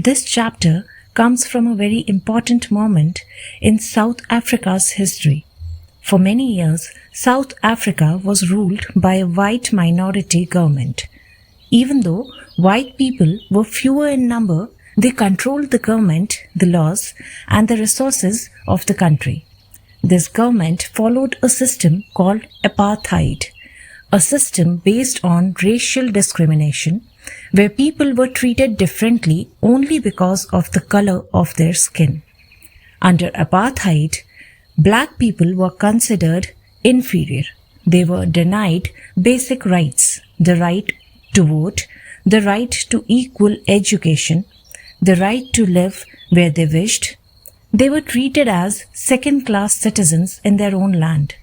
This chapter comes from a very important moment in South Africa's history. For many years, South Africa was ruled by a white minority government. Even though white people were fewer in number, they controlled the government, the laws, and the resources of the country. This government followed a system called apartheid, a system based on racial discrimination, where people were treated differently only because of the color of their skin. Under apartheid, black people were considered inferior. They were denied basic rights, the right to vote, the right to equal education, the right to live where they wished. They were treated as second-class citizens in their own land.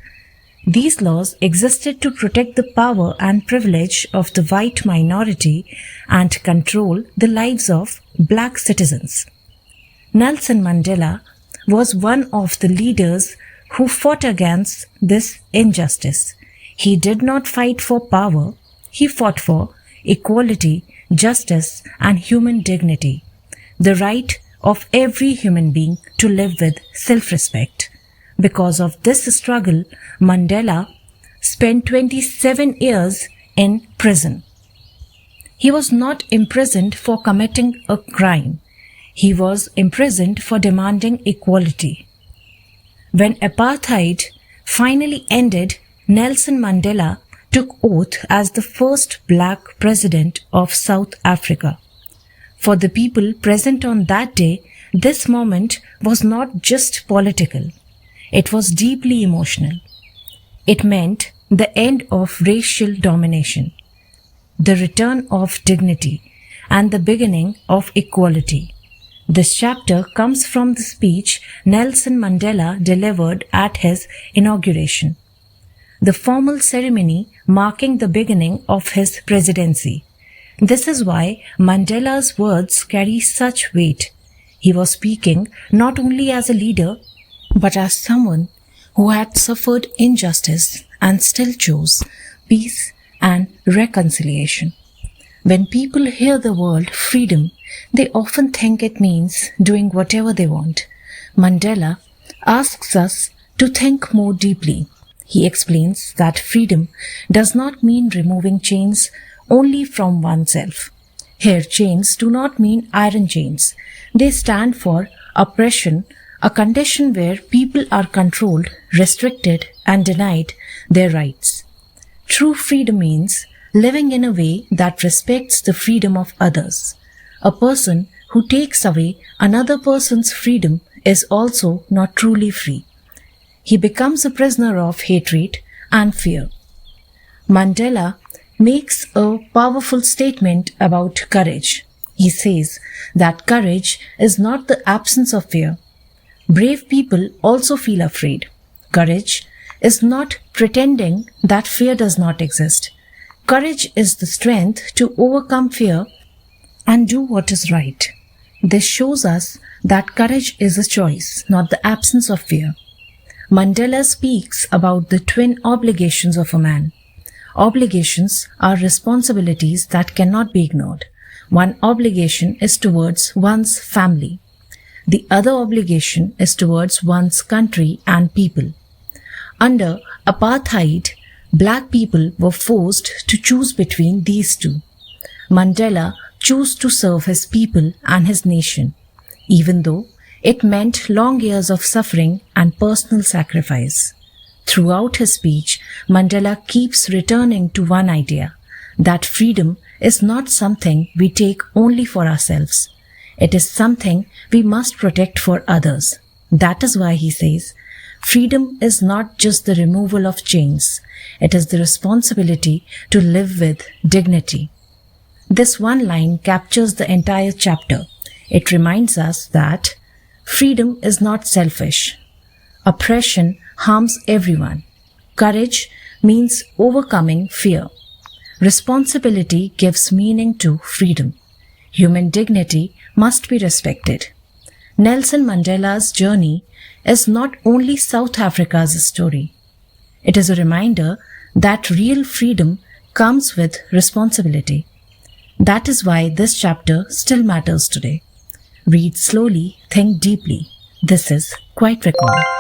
These laws existed to protect the power and privilege of the white minority and control the lives of black citizens. Nelson Mandela was one of the leaders who fought against this injustice. He did not fight for power, he fought for equality, justice, and human dignity, the right of every human being to live with self-respect. Because of this struggle, Mandela spent 27 years in prison. He was not imprisoned for committing a crime. He was imprisoned for demanding equality. When apartheid finally ended, Nelson Mandela took oath as the first black president of South Africa. For the people present on that day, this moment was not just political. It was deeply emotional. It meant the end of racial domination, the return of dignity, and the beginning of equality. This chapter comes from the speech Nelson Mandela delivered at his inauguration, the formal ceremony marking the beginning of his presidency. This is why Mandela's words carry such weight. He was speaking not only as a leader, but as someone who had suffered injustice and still chose peace and reconciliation. When people hear the word freedom, they often think it means doing whatever they want. Mandela asks us to think more deeply. He explains that freedom does not mean removing chains only from oneself. Here, chains do not mean iron chains. They stand for oppression, a condition where people are controlled, restricted, and denied their rights. True freedom means living in a way that respects the freedom of others. A person who takes away another person's freedom is also not truly free. He becomes a prisoner of hatred and fear. Mandela makes a powerful statement about courage. He says that courage is not the absence of fear. Brave people also feel afraid. Courage is not pretending that fear does not exist. Courage is the strength to overcome fear and do what is right. This shows us that courage is a choice, not the absence of fear. Mandela speaks about the twin obligations of a man. Obligations are responsibilities that cannot be ignored. One obligation is towards one's family. The other obligation is towards one's country and people. Under apartheid, black people were forced to choose between these two. Mandela chose to serve his people and his nation, even though it meant long years of suffering and personal sacrifice. Throughout his speech, Mandela keeps returning to one idea, that freedom is not something we take only for ourselves. It is something we must protect for others. That is why he says, freedom is not just the removal of chains. It is the responsibility to live with dignity. This one line captures the entire chapter. It reminds us that freedom is not selfish. Oppression harms everyone. Courage means overcoming fear. Responsibility gives meaning to freedom. Human dignity must be respected. Nelson Mandela's journey is not only South Africa's story. It is a reminder that real freedom comes with responsibility. That is why this chapter still matters today. Read slowly, think deeply. This is Quiet Recall.